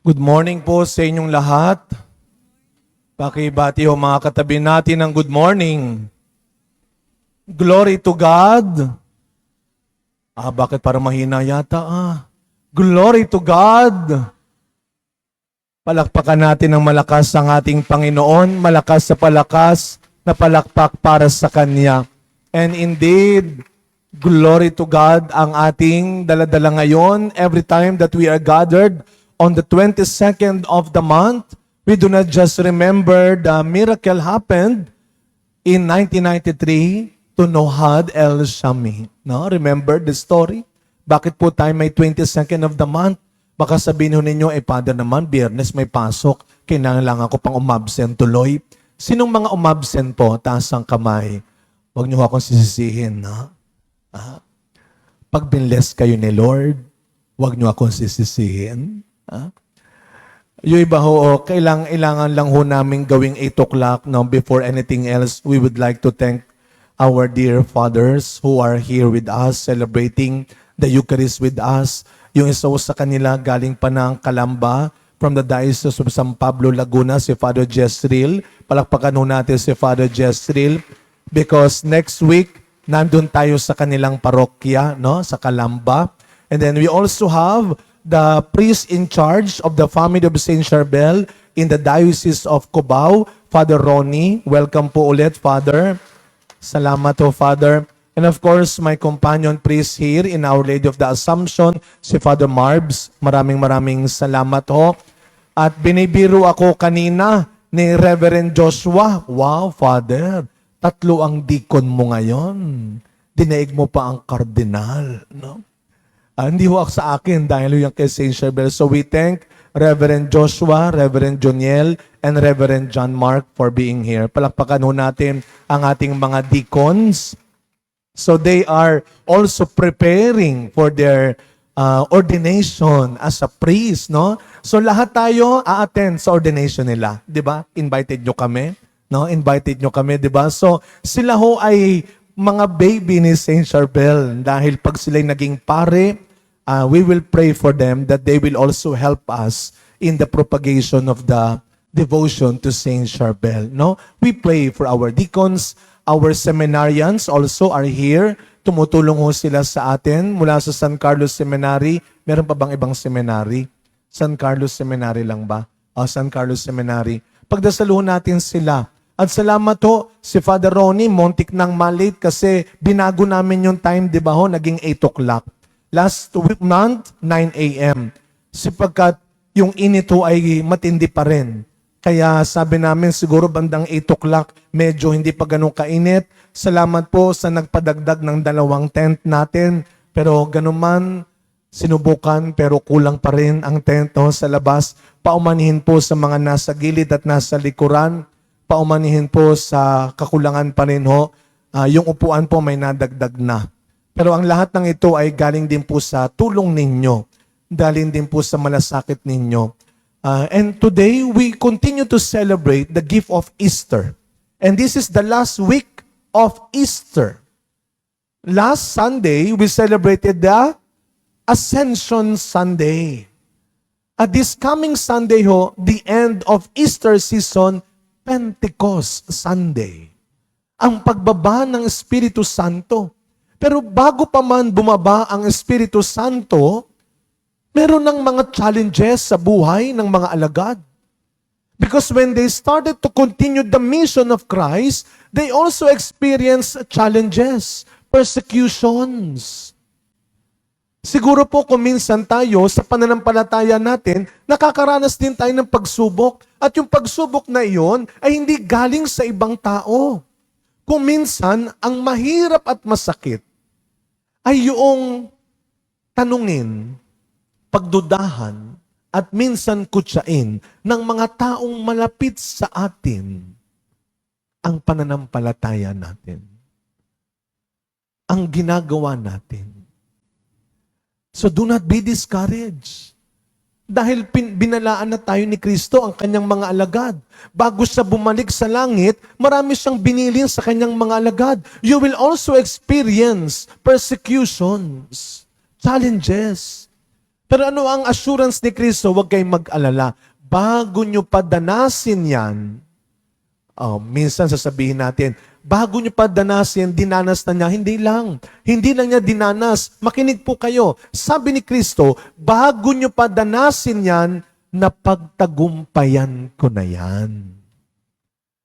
Good morning po sa inyong lahat. Pakibati ho mga katabi natin ng good morning. Glory to God. Bakit parang mahina yata Glory to God. Palakpakan natin ng malakas ang ating Panginoon, malakas sa palakas na palakpak para sa Kanya. And indeed, glory to God ang ating daladala ngayon every time that we are gathered on the 22nd of the month. We do not just remember the miracle happened in 1993 to Nohad El Shami. No? Remember the story? Bakit po tayo may 22nd of the month? Baka sabihin ninyo, Father naman, Biyernes may pasok, kailangan ako pang umabsent tuloy. Sinong mga umabsent po? Taas ang kamay. Huwag niyo akong sisisihin. No? Pag binless kayo ni Lord, huwag niyo akong sisisihin. Yung iba ho, kailangan lang ho namin gawing 8 o'clock now before anything else. We would like to thank our dear fathers who are here with us, celebrating the Eucharist with us. Yung isa sa kanila galing pa ng Calamba, from the Diocese of San Pablo, Laguna, si Father Jezreel. Palakpakan ho natin si Father Jezreel because next week, nandun tayo sa kanilang parokya, no? Sa Calamba. And then we also have the priest in charge of the family of Saint Charbel in the Diocese of Cubao, Father Ronnie. Welcome po ulit, Father. Salamat po, Father. And of course, my companion priest here in Our Lady of the Assumption, si Father Marbs. Maraming salamat ho. At binibiro ako kanina ni Reverend Joshua. Wow, Father, 3 ang deacon mo ngayon. Dinaig mo pa ang kardinal, no? Hindi ho sa akin dahil yung kay Saint Charbel. So we thank Reverend Joshua, Reverend Joniel, and Reverend John Mark for being here. Palakpakan ho natin ang ating mga deacons. So they are also preparing for their ordination as a priest, no? So lahat tayo a-attend sa ordination nila, 'di ba? Invited nyo kami, no? Invited nyo kami, 'di ba? So sila ho ay mga baby ni Saint Charbel dahil pag sila'y naging pare, we will pray for them that they will also help us in the propagation of the devotion to Saint Charbel. No? We pray for our deacons, our seminarians also are here. Tumutulong ho sila sa atin mula sa San Carlos Seminary. Meron pa bang ibang seminary? San Carlos Seminary lang ba? San Carlos Seminary. Pagdasaluhan natin sila. At salamat ho, si Father Ronnie, montik nang malate kasi binago namin yung time, di ba ho? Naging 8 o'clock. Last month, 9 a.m. Sapagkat yung init ho ay matindi pa rin. Kaya sabi namin siguro bandang 8 o'clock, medyo hindi pa ganun kainit. Salamat po sa nagpadagdag ng 2 tent natin. Pero ganun man, sinubukan pero kulang pa rin ang tent ho, sa labas. Paumanihin po sa mga nasa gilid at nasa likuran. Paumanihin po sa kakulangan pa rin ho. Yung upuan po may nadagdag na. Pero ang lahat ng ito ay galing din po sa tulong ninyo. Galing din po sa malasakit ninyo. And today, we continue to celebrate the gift of Easter. And this is the last week of Easter. Last Sunday, we celebrated the Ascension Sunday. At this coming Sunday ho, the end of Easter season, Pentecost Sunday. Ang pagbaba ng Espiritu Santo. Pero bago pa man bumaba ang Espiritu Santo, meron ng mga challenges sa buhay ng mga alagad. Because when they started to continue the mission of Christ, they also experienced challenges, persecutions. Siguro po kung minsan tayo sa pananampalataya natin, nakakaranas din tayo ng pagsubok. At yung pagsubok na iyon ay hindi galing sa ibang tao. Kung minsan, ang mahirap at masakit ay yung tanungin, pagdudahan, at minsan kutsain ng mga taong malapit sa atin ang pananampalataya natin. Ang ginagawa natin. So do not be discouraged. Dahil binalaan na tayo ni Kristo ang kanyang mga alagad. Bago siya bumalik sa langit, marami siyang binilin sa kanyang mga alagad. You will also experience persecutions, challenges. Pero ano ang assurance ni Kristo? Huwag kayong mag-alala. Bago nyo padanasin yan, minsan sasabihin natin, bago nyo padanasin, dinanas na niya. Hindi lang. Hindi lang niya dinanas. Makinig po kayo. Sabi ni Kristo, bago nyo padanasin yan, napagtagumpayan ko na yan.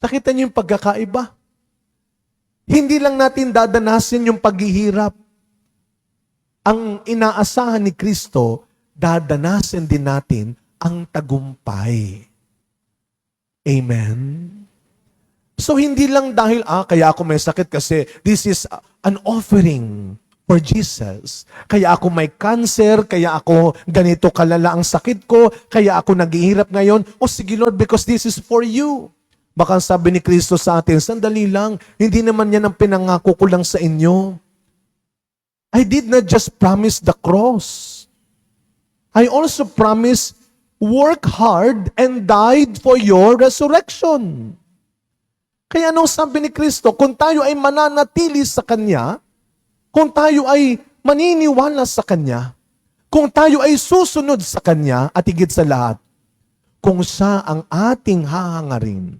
Nakita niyo yung pagkakaiba? Hindi lang natin dadanasin yung paghihirap. Ang inaasahan ni Kristo, dadanasin din natin ang tagumpay. Amen? So hindi lang dahil, kaya ako may sakit kasi this is an offering for Jesus. Kaya ako may cancer, kaya ako ganito kalala ang sakit ko, kaya ako naghihirap ngayon. Sige Lord, because this is for you. Baka sabi ni Kristo sa atin, sandali lang, hindi naman yan ang pinangako ko lang sa inyo. I did not just promise the cross. I also promised work hard and died for your resurrection. Kaya anong sabi ni Kristo? Kung tayo ay mananatili sa Kanya, kung tayo ay maniniwala sa Kanya, kung tayo ay susunod sa Kanya, at higit sa lahat, kung siya ang ating hahangarin,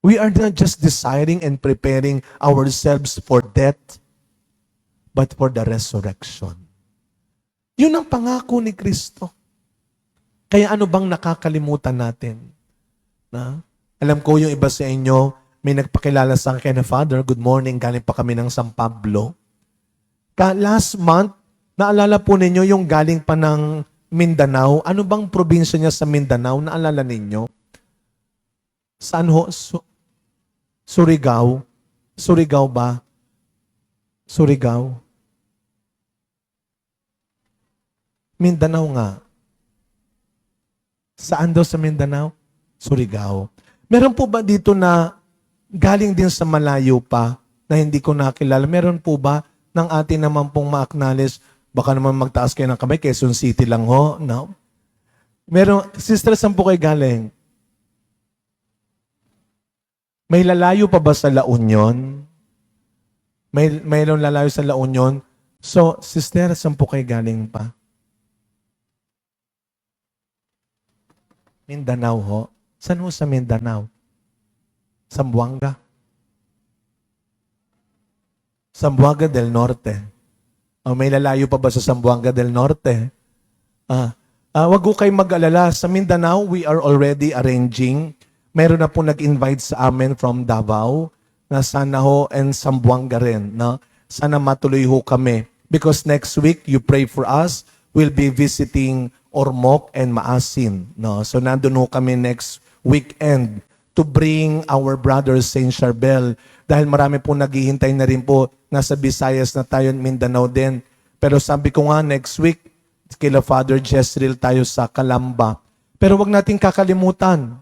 we are not just desiring and preparing ourselves for death, but for the resurrection. Yun ang pangako ni Kristo. Kaya ano bang nakakalimutan natin? Alam ko yung iba sa inyo, may nagpakilala sa akin na, Father, good morning, galing pa kami ng San Pablo. Last month, naalala po ninyo yung galing pa ng Mindanao. Ano bang probinsya niya sa Mindanao? Naalala ninyo? Saan ho? Surigao? Surigao ba? Surigao? Mindanao nga. Saan daw sa Mindanao? Surigao. Meron po ba dito na galing din sa malayo pa na hindi ko nakilala? Meron po ba ng atin naman pong ma-acknowledge? Baka naman magtaas kayo ng kamay, Quezon City lang ho. No? Meron, sister, saan po kayo galing? May lalayo pa ba sa La Union? Mayroon lalayo sa La Union? So, sister, saan po kayo galing pa? Mindanao ho. Saan ho sa Mindanao? Zamboanga? Zamboanga del Norte. May lalayo pa ba sa Zamboanga del Norte? Wag ko kayong mag-alala. Sa Mindanao, we are already arranging. Meron na po nag-invite sa amin from Davao na sana ho and Zamboanga rin. No? Sana matuloy ho kami. Because next week, you pray for us. We'll be visiting Ormoc and Maasin. No? So nandun ho kami next weekend to bring our brothers Saint Charbel. Dahil marami po naghihintay na rin po, nasa Visayas na tayo, Mindanao din. Pero sabi ko nga, next week, kila Father Jezreel tayo sa Calamba. Pero wag natin kakalimutan.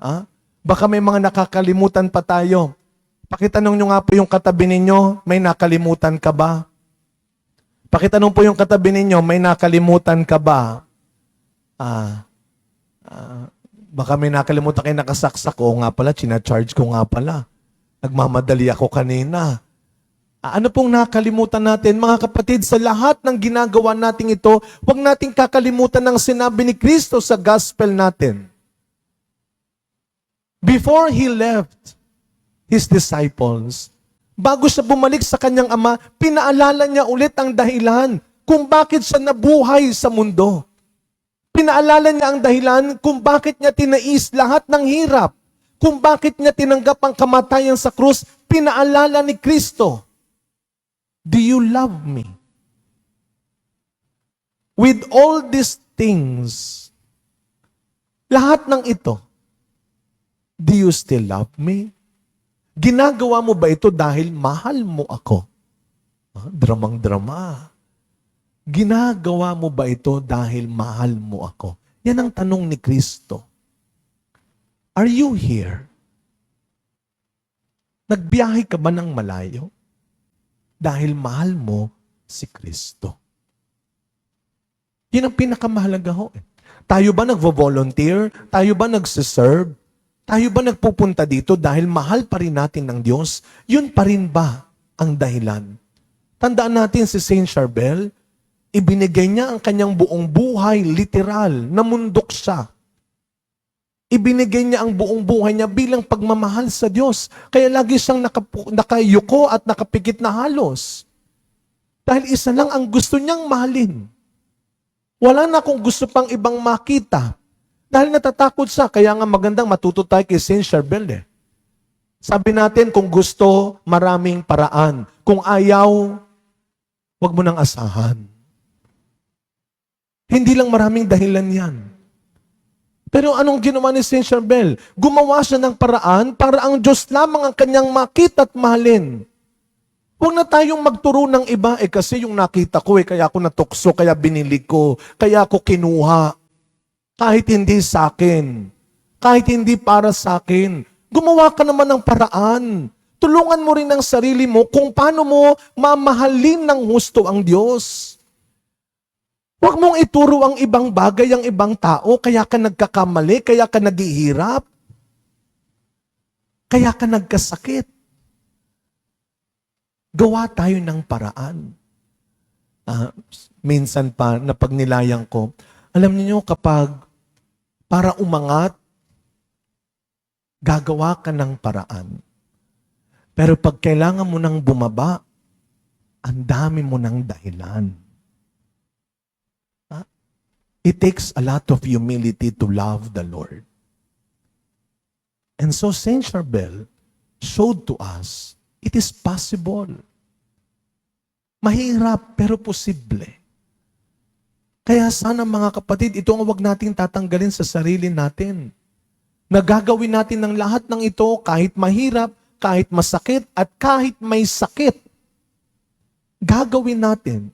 Baka may mga nakakalimutan pa tayo. Pakitanong nyo nga po yung katabi ninyo, may nakalimutan ka ba? Pakitanong po yung katabi ninyo, may nakalimutan ka ba? Baka may nakalimutan kayo nakasaksak. Oo nga pala, charge ko nga pala. Nagmamadali ako kanina. Ano pong nakalimutan natin? Mga kapatid, sa lahat ng ginagawa natin ito, huwag nating kakalimutan ng sinabi ni Kristo sa gospel natin. Before He left His disciples, bago siya bumalik sa kanyang ama, pinaalala niya ulit ang dahilan kung bakit siya nabuhay sa mundo. Pinaalala niya ang dahilan kung bakit niya tinais lahat ng hirap, kung bakit niya tinanggap ang kamatayan sa krus. Pinaalala ni Kristo, do you love me? With all these things, lahat ng ito, do you still love me? Ginagawa mo ba ito dahil mahal mo ako? Dramang-drama. Ginagawa mo ba ito dahil mahal mo ako? Yan ang tanong ni Kristo. Are you here? Nagbiyahe ka ba ng malayo? Dahil mahal mo si Kristo. Yan ang pinakamahalaga ho. Tayo ba nagvo-volunteer? Tayo ba nagsiserve? Tayo ba nagpupunta dito dahil mahal pa rin natin ng Diyos? Yun pa rin ba ang dahilan? Tandaan natin si Saint Charbel, Ibinigay niya ang kanyang buong buhay, literal, namundok siya. Ibinigay niya ang buong buhay niya bilang pagmamahal sa Diyos. Kaya lagi siyang nakayuko at nakapikit na halos. Dahil isa lang ang gusto niyang mahalin. Wala na kung gusto pang ibang makita. Dahil natatakot siya, kaya nga magandang matuto tayo kay Saint Charbel. Sabi natin, kung gusto, maraming paraan. Kung ayaw, wag mo nang asahan. Hindi lang maraming dahilan yan. Pero anong ginawa ni Saint Charbel? Gumawa siya ng paraan para ang Diyos lamang ang kanyang makita at mahalin. Huwag na tayong magturo ng iba, kasi yung nakita ko, kaya ako natukso, kaya binili ko, kaya ako kinuha. Kahit hindi sa akin. Kahit hindi para sa akin. Gumawa ka naman ng paraan. Tulungan mo rin ang sarili mo kung paano mo mamahalin ng husto ang Diyos. Huwag mong ituro ang ibang bagay, ang ibang tao, kaya ka nagkakamali, kaya ka naghihirap, kaya ka nagkasakit. Gawa tayo ng paraan. Minsan pa, na pag nilayang ko, alam niyo kapag para umangat, gagawa ka ng paraan. Pero pag kailangan mo nang bumaba, ang dami mo ng dahilan. It takes a lot of humility to love the Lord. And so Saint Charbel showed to us, it is possible. Mahirap pero posible. Kaya sana mga kapatid, ito ang huwag nating tatanggalin sa sarili natin. Nagagawin natin ng lahat ng ito kahit mahirap, kahit masakit, at kahit may sakit. Gagawin natin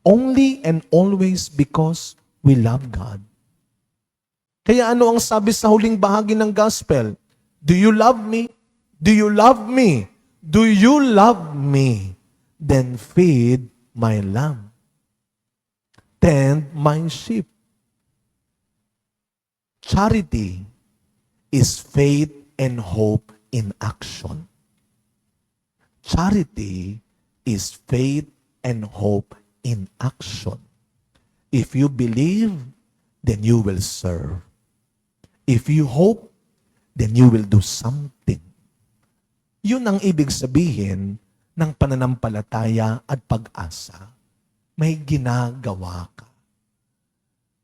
only and always because we love God. Kaya ano ang sabi sa huling bahagi ng gospel? Do you love me? Do you love me? Do you love me? Then feed my lamb. Tend my sheep. Charity is faith and hope in action. Charity is faith and hope in action. If you believe, then you will serve. If you hope, then you will do something. Yun ang ibig sabihin ng pananampalataya at pag-asa. May ginagawa ka.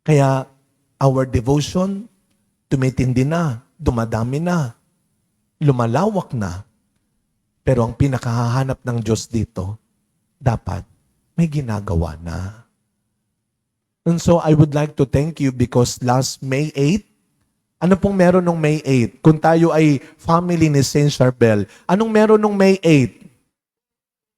Kaya our devotion, tumitindi na, dumadami na, lumalawak na. Pero ang pinakahahanap ng Diyos dito, dapat may ginagawa na. And so I would like to thank you because last May 8, ano pong meron nung May 8? Kung tayo ay family ni Saint Charbel, anong meron nung May 8?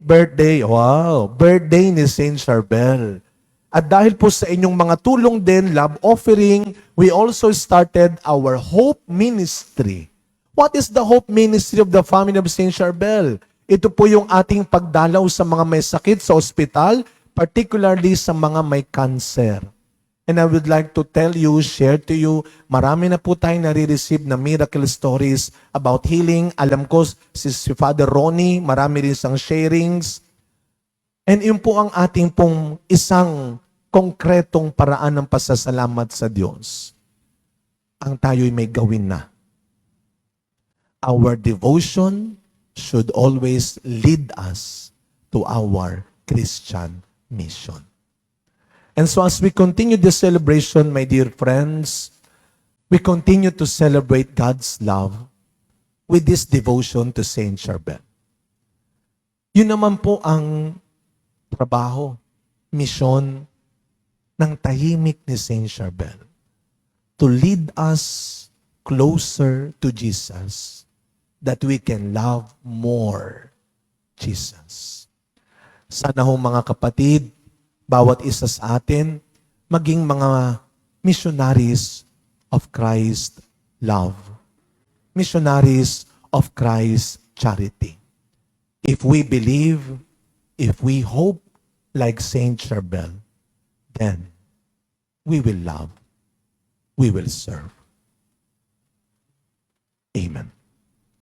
Birthday. Wow! Birthday ni Saint Charbel. At dahil po sa inyong mga tulong din, love offering, we also started our Hope Ministry. What is the Hope Ministry of the family of Saint Charbel? Ito po yung ating pagdalaw sa mga may sakit sa ospital, particularly sa mga may cancer. And I would like to tell you, share to you, marami na po tayong nare-receive na miracle stories about healing. Alam ko, si Father Ronnie, marami rin siyang sharings. And yun po ang ating pong isang konkretong paraan ng pasasalamat sa Diyos. Ang tayo'y may gawin na. Our devotion should always lead us to our Christian mission. And so as we continue this celebration, my dear friends, we continue to celebrate God's love with this devotion to Saint Charbel. Yun naman po ang trabaho, misyon ng tahimik ni Saint Charbel. To lead us closer to Jesus, that we can love more Jesus. Sana ho mga kapatid, bawat isa sa atin, maging mga missionaries of Christ love. Missionaries of Christ charity. If we believe, if we hope like Saint Charbel, then we will love, we will serve. Amen.